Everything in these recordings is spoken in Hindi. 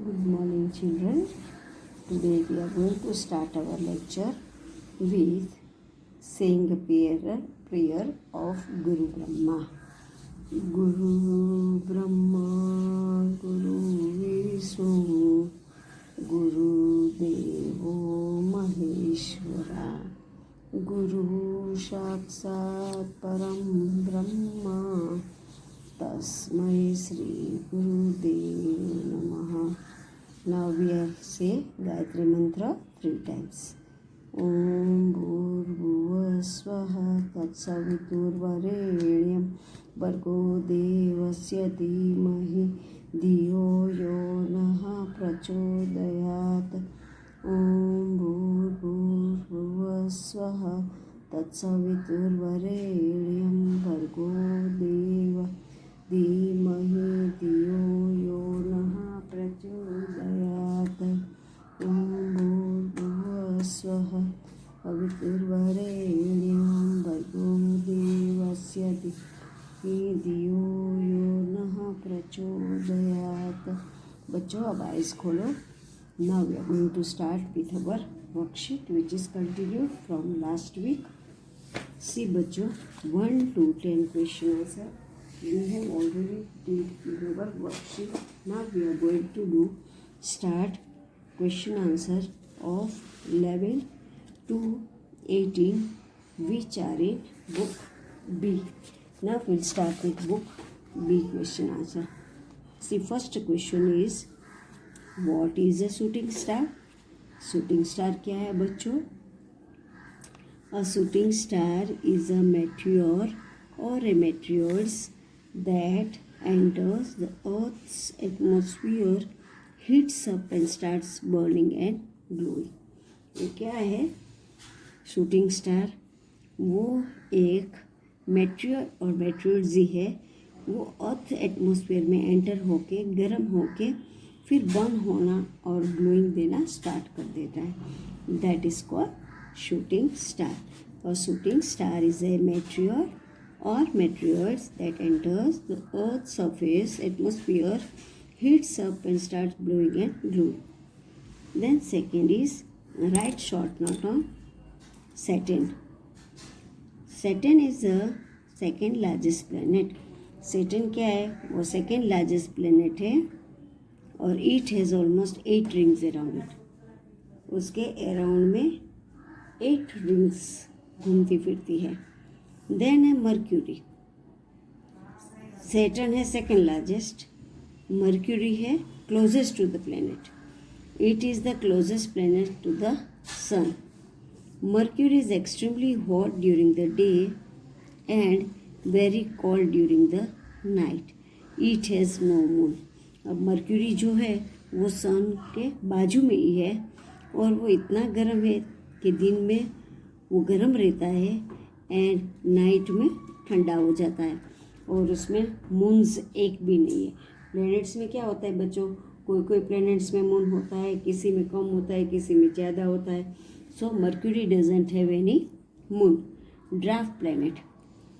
Good morning, children. Today we are going to start our lecture with saying a prayer of Guru Brahma. Guru Brahma, Guru Vishnu, Guru Devo Maheshwara, Guru Sakshat Param Brahma, Tasmai Sri Gurudev Namaha. Now we are say Gayatri Mantra 3 times. Om Bhurbhuvah Swaha Tatsaviturvarenyam Bhargo Devasya Dhimahi Dhiyo Yo Naha Prachodayat. Om Bhurbhuvah Swaha Tatsaviturvarenyam Bhargo Devasya धीमहि धियो यो नः प्रचोदयात्. ॐ भूर्भुवः स्वः अवितुर्वरेण्यं भर्गो देवस्य धियो यो नः प्रचोदयात्. बच्चों अब आइज खोलो. Now we are going to start with our worksheet which is continued from last week. See बच्चों 1 to 10 question answer we have already did in our worksheet. Now we are going to do start question answer of 11 to 18 which are in book B. Now we'll start with book B question answer. See first question is what is a shooting star? Shooting star क्या है बच्चों? A shooting star is a meteor or a meteors that enters the Earth's atmosphere, heats up and starts burning and glowing. ये क्या है? शूटिंग स्टार वो एक मेटेरियर और मेटेरियर्स है. वो अर्थ एटमॉस्फेयर में एंटर होके गर्म होके फिर बर्न होना और ग्लोइंग देना स्टार्ट कर देता है. That is called shooting star. और shooting star is a meteor or meteors that enters the Earth's surface atmosphere, heats up and starts blowing and glowing. Then second is write short note on Saturn. Saturn is the second largest planet. Saturn क्या है? वो second largest planet है और it has almost 8 rings around it. उसके around में 8 rings घूमती फिरती है. Then है मर्क्यूरी. सैटर्न है सेकेंड लार्जेस्ट. मर्क्यूरी है closest to the planet. It is the closest planet to the sun. Mercury is extremely hot during the day and very cold during the night. It has no moon. अब मर्क्यूरी जो है वो सन के बाजू में ही है और वो इतना गर्म है कि दिन में वो गर्म रहता है एंड नाइट में ठंडा हो जाता है और उसमें मून्स एक भी नहीं है. प्लैनेट्स में क्या होता है बच्चों? कोई कोई प्लैनेट्स में मून होता है, किसी में कम होता है, किसी में ज़्यादा होता है. So Mercury doesn't have any moon. Dwarf planet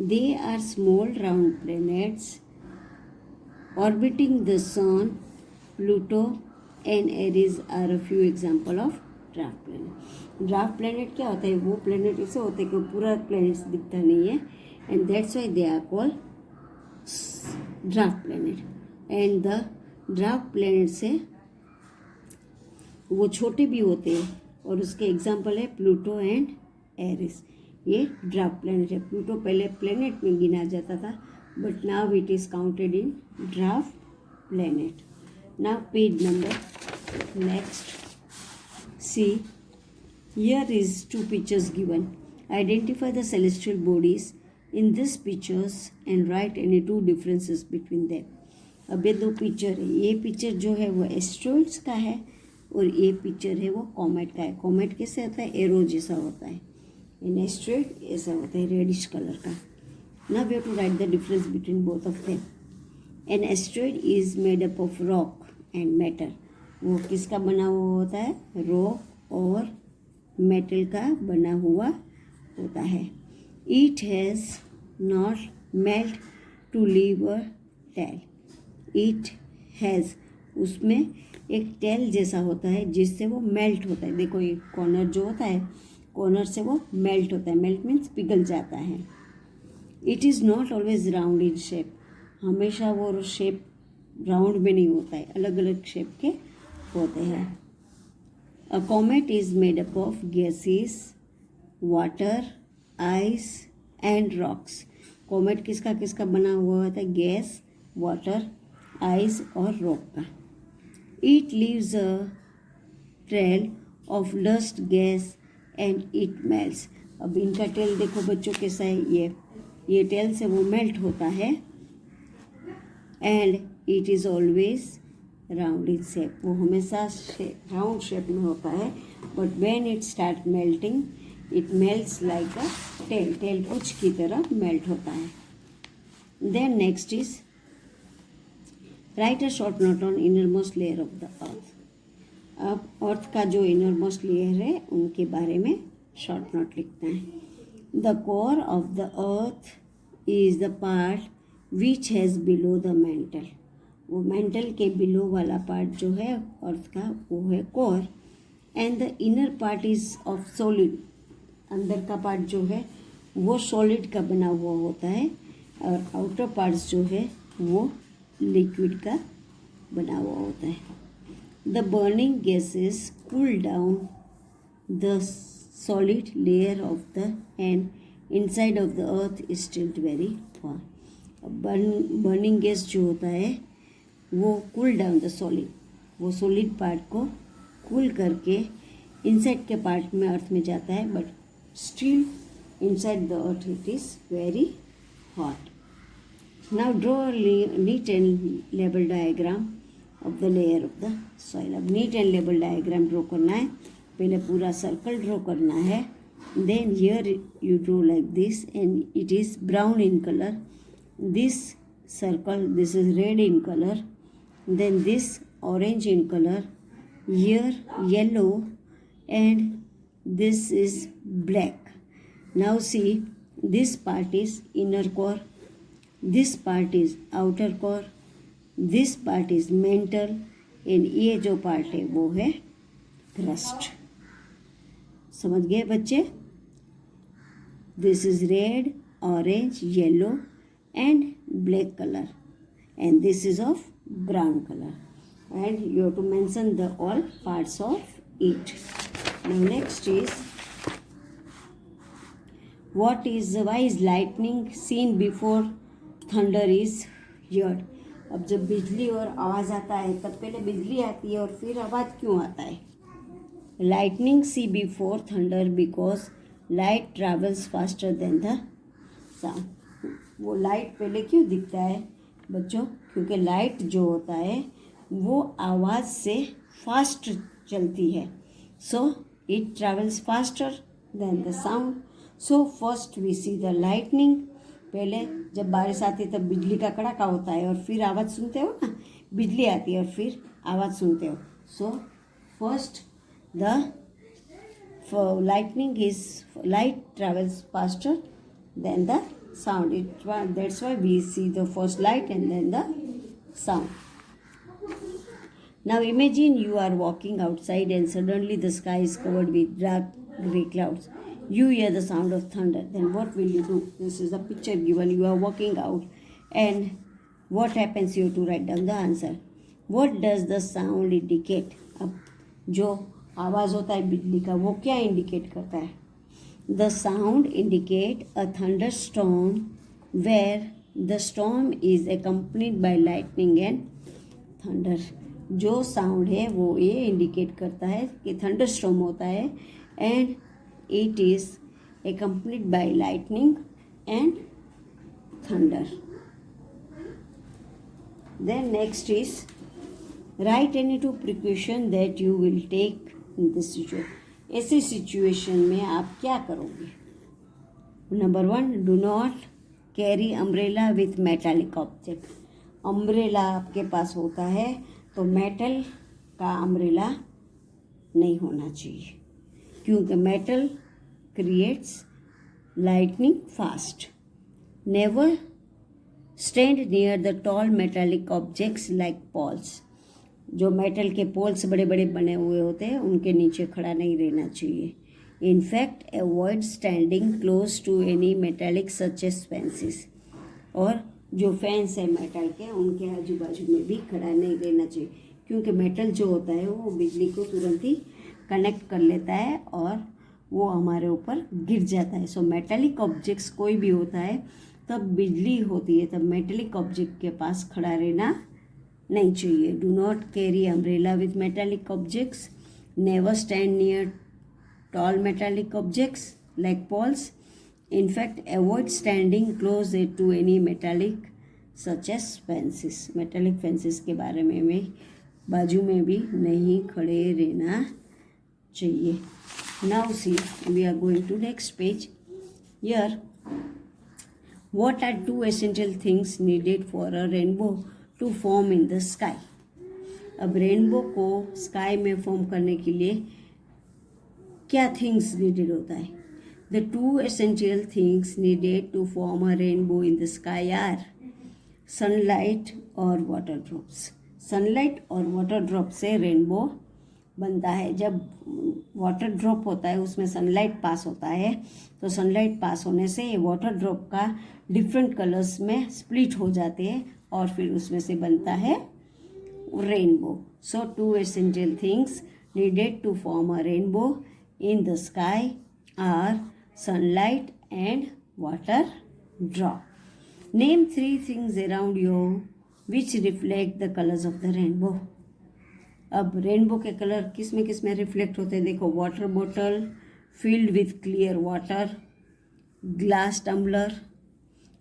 they are small round planets orbiting the sun. Pluto and Eris are a few example of dwarf planet. Dwarf planet क्या होता है? वो प्लैनेट ऐसे होते हैं कि पूरा प्लैनेट्स दिखता नहीं है and that's why they are called dwarf planet. And the dwarf planet से वो छोटे भी होते हैं और उसके एग्जांपल है प्लूटो एंड एरिस. ये ड्वार्फ प्लैनेट है. प्लूटो पहले प्लैनेट में गिना जाता था but now it is counted in dwarf planet. Now page number next. See here is 2 pictures given. Identify the celestial bodies in these pictures and write any 2 differences between them. अब ये 2 पिक्चर है. ये पिक्चर जो है वो एस्ट्रॉइड्स का है और ये पिक्चर है वो कॉमेट का है. कॉमेट कैसे होता है? एरो जैसा होता है. इन एस्ट्रॉइड ऐसा होता है रेडिश कलर का. Now we have to write the difference between both of them. An asteroid is made up of rock and metal. वो किसका बना हुआ होता है? रॉक और मेटल का बना हुआ होता है. It has not melt to leave a tail. It has उसमें एक टेल जैसा होता है जिससे वो मेल्ट होता है। देखो ये कॉर्नर जो होता है, कॉर्नर से वो मेल्ट होता है। मेल्ट मीन्स पिघल जाता है। It is not always round in shape, हमेशा वो शेप राउंड में नहीं होता है, अलग अलग शेप के होते हैं। A comet is made up of gases, water, ice and rocks. Comet किसका किसका बना हुआ होता है? गैस, वाटर, आइस और रॉक का। It leaves a trail of dust, gas and it melts. अब इनका टेल देखो बच्चों कैसा है, ये टेल से वो मेल्ट होता है। And it is always round in shape, वो हमेशा राउंड शेप में होता है। But when it start melting it melts like a tail, tail कुछ की तरह मेल्ट होता है। Then next is write a short note on inner most layer of the earth. अब अर्थ का जो इनर मोस्ट लेयर है उनके बारे में शॉर्ट नोट लिखना है। The core of the earth is the part which has below the mental. वो मेंटल के बिलो वाला पार्ट जो है अर्थ का वो है core. And the inner part is of solid, अंदर का पार्ट जो है वो सॉलिड का बना हुआ होता है और आउटर पार्ट्स जो है वो लिक्विड का बना हुआ होता है। The burning gases cool down the solid layer of the end inside of the earth is still very hot. Burning gas जो होता है वो कूल डाउन द सॉलिड, वो सॉलिड पार्ट को कूल करके इनसाइड के पार्ट में अर्थ में जाता है, but still inside the earth it is very hot. Now draw neat and label diagram of the layer of the soil. अब neat and label diagram draw करना है, पहले पूरा सर्कल ड्रॉ करना है। Then here you draw like this and it is brown in colour. This circle, this is red in color, then this orange in color, here yellow, and this is black. Now see, this part is inner core, this part is outer core, this part is mantle, and ये जो part है वो है crust। समझ गए बच्चे? This is red, orange, yellow and black color, and this is of brown color, and you have to mention the all parts of it. Now next is why is lightning seen before thunder is heard? अब जब बिजली और आवाज़ आता है तब पहले बिजली आती है और फिर आवाज़ क्यों आता है? Lightning see before thunder because light travels faster than the sound. वो लाइट पहले क्यों दिखता है बच्चों? क्योंकि लाइट जो होता है वो आवाज़ से फास्ट चलती है। So it travels faster than the sound. So first we see the lightning. पहले जब बारिश आती है तब बिजली का कड़ाका होता है और फिर आवाज़ सुनते हो ना, बिजली आती है और फिर आवाज़ सुनते हो। So first the lightning is light travels faster than the sound. That's why we see the first light and then the sound. Now imagine you are walking outside and suddenly the sky is covered with dark grey clouds. You hear the sound of thunder. Then what will you do? This is the picture given. You are walking out and what happens? You have to write down the answer. What does the sound indicate? अब जो आवाज़ होता है बिजली का वो क्या इंडिकेट करता है? The sound indicate a thunderstorm where the storm is accompanied by lightning and thunder. जो साउंड है वो ये इंडिकेट करता है कि थंडर स्टॉर्म होता है and it is accompanied by lightning and thunder. Then next is write any two precaution that you will take in this situation. ऐसी सिचुएशन में आप क्या करोगे? Number 1, do not carry umbrella with metallic object. Umbrella आपके पास होता है तो मेटल का अम्ब्रेला नहीं होना चाहिए क्योंकि metal creates lightning fast. Never stand near the tall metallic objects like poles. जो मेटल के पोल्स बड़े बड़े बने हुए होते हैं उनके नीचे खड़ा नहीं रहना चाहिए. In fact avoid standing close to any metallic such as fences. और जो फैंस है मेटल के उनके आजू बाजू में भी खड़ा नहीं रहना चाहिए, क्योंकि मेटल जो होता है वो बिजली को तुरंत ही कनेक्ट कर लेता है और वो हमारे ऊपर गिर जाता है. सो मेटेलिक ऑब्जेक्ट्स कोई भी होता है तब बिजली होती है, तब मेटेलिक ऑब्जेक्ट के पास खड़ा रहना नहीं चाहिए. Do not carry umbrella with metallic objects. Never stand near tall metallic objects like poles. In fact, avoid standing close to any metallic such as fences. Metallic fences के बारे में बाजू में भी नहीं खड़े रहना चाहिए. Now see, we are going to next page. Here, what are two essential things needed for a rainbow to form in the sky? अब रेनबो को स्काई में फॉर्म करने के लिए क्या थिंग्स नीडेड होता है? The two essential things needed to form a rainbow in the sky are sunlight और water drops. Sunlight और water drop से रेनबो बनता है. जब वाटर ड्रॉप होता है उसमें सनलाइट पास होता है, तो सनलाइट पास होने से ये वाटर ड्रॉप का डिफरेंट कलर्स में स्प्लिट हो जाते हैं और फिर उसमें से बनता है rainbow. So two essential things needed to form a rainbow in the sky are sunlight and water drop. Name three things around you which reflect the colors of the rainbow. अब रेनबो के कलर किस में रिफ्लेक्ट होते हैं? देखो, water bottle filled with clear water, glass tumbler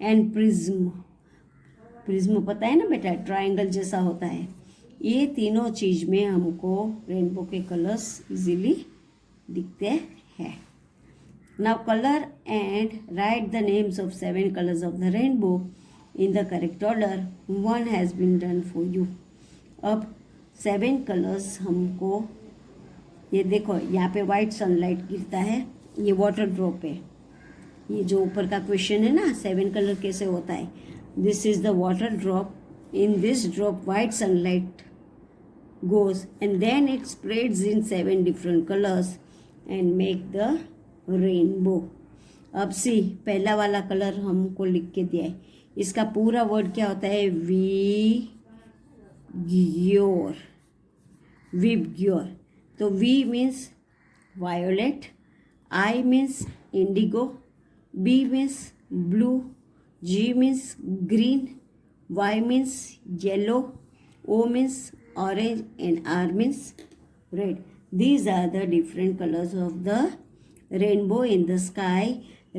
and prism. Prism पता है ना बेटा, ट्रायंगल जैसा होता है. ये तीनों चीज़ में हमको रेनबो के कलर्स इजीली दिखते हैं. Now color and write the names of 7 colors of the rainbow in the correct order. One has been done for you. अब 7 कलर्स हमको, ये देखो यहाँ पे वाइट सनलाइट गिरता है, ये वाटर ड्रॉप है. ये जो ऊपर का क्वेश्चन है ना 7 कलर कैसे होता है, this is the water drop. In this drop white sunlight goes and then it spreads in 7 different colors and make the rainbow. अब सी, पहला वाला कलर हमको लिख के दिया है, इसका पूरा वर्ड क्या होता है? विग्योर. विग्योर. तो we means violet, I means Indigo, B means blue, ji means green, Y means yellow, O means orange and are means red. These are the different colours of the rainbow in the sky.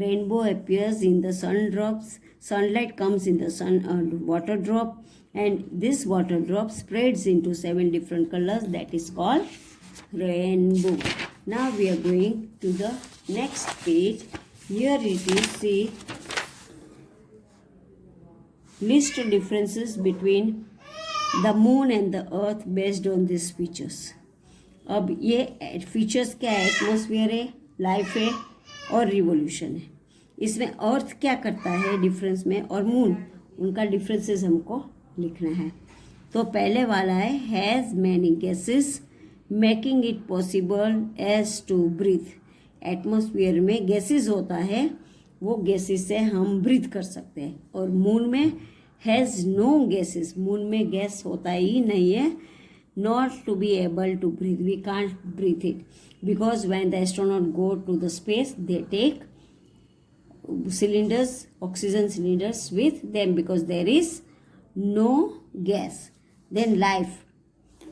Rainbow appears in the sun drops. Sunlight comes in the sun water drop, and this water drop spreads into 7 different colors. That is called rainbow. Now we are going to the next page. Here it is, see, list differences between the moon and the earth based on these features. अब ये फीचर्स क्या है? एटमॉस्फेयर है, लाइफ है और रिवोल्यूशन है. इसमें अर्थ क्या करता है डिफरेंस में, और मून, उनका डिफरेंसेस हमको लिखना है. तो पहले वाला है has many gases making it possible as to breathe. Atmosphere में गैसेस होता है, वो गैसेस से हम ब्रीथ कर सकते हैं. और मून में हैज़ नो गैसेस, मून में गैस होता ही नहीं है. Not to be able to breathe, we can't breathe it, because when the astronaut go to the space, they take cylinders, oxygen cylinders with them, because there is no gas. Then life,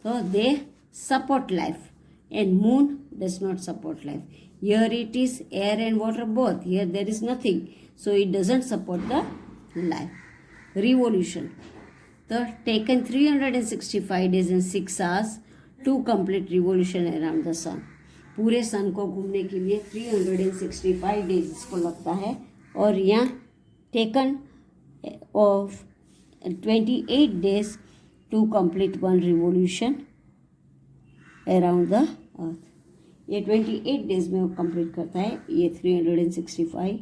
so they support life, and moon does not support life. Here it is air and water both, here there is nothing, so it doesn't support the life. Revolution. So taken 365 days and 6 hours to complete revolution around the sun. पूरे सन को घूमने के लिए 365 डेज इसको लगता है. और यहाँ taken of 28 days to complete one revolution around the earth. ये 28 डेज में वो कंप्लीट करता है, ये 365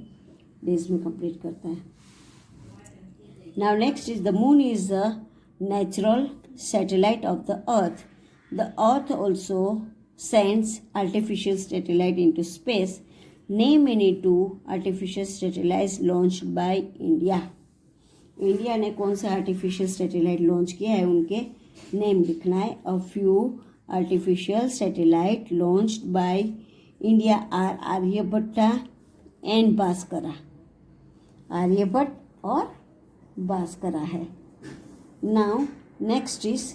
डेज में कंप्लीट करता है. Now next is the moon is a natural satellite of the Earth. The Earth also sends artificial satellite into space. Name any two artificial satellites launched by India. India ने कौन सा आर्टिफिशियल सैटेलाइट लॉन्च किया है, उनके नेम लिखना है. A few artificial satellite launched by India are Aryabhatta and Bhaskara. Aryabhatt और भास्करा है. Now next is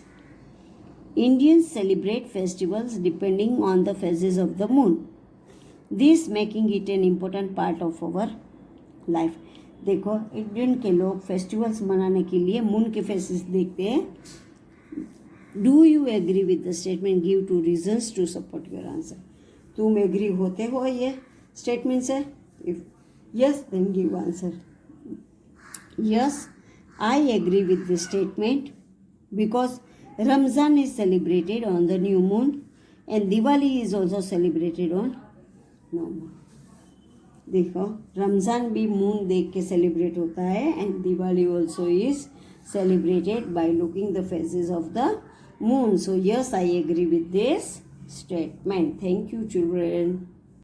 Indians celebrate festivals depending on the phases of the moon. This making it an important part of our life. देखो, इंडियन के लोग फेस्टिवल्स मनाने के लिए मून के फेसेस देखते हैं. Do you agree with the statement? Give two reasons to support your answer. तुम एग्री होते हो ये स्टेटमेंट से? If yes then give answer. Yes, I agree with the statement because Ramzan is celebrated on the new moon and Diwali is also celebrated on new moon. देखो, रमज़ान भी मून देख के सेलिब्रेट होता है and Diwali also is celebrated by looking the phases of the moon. So yes, I agree with this statement. Thank you children.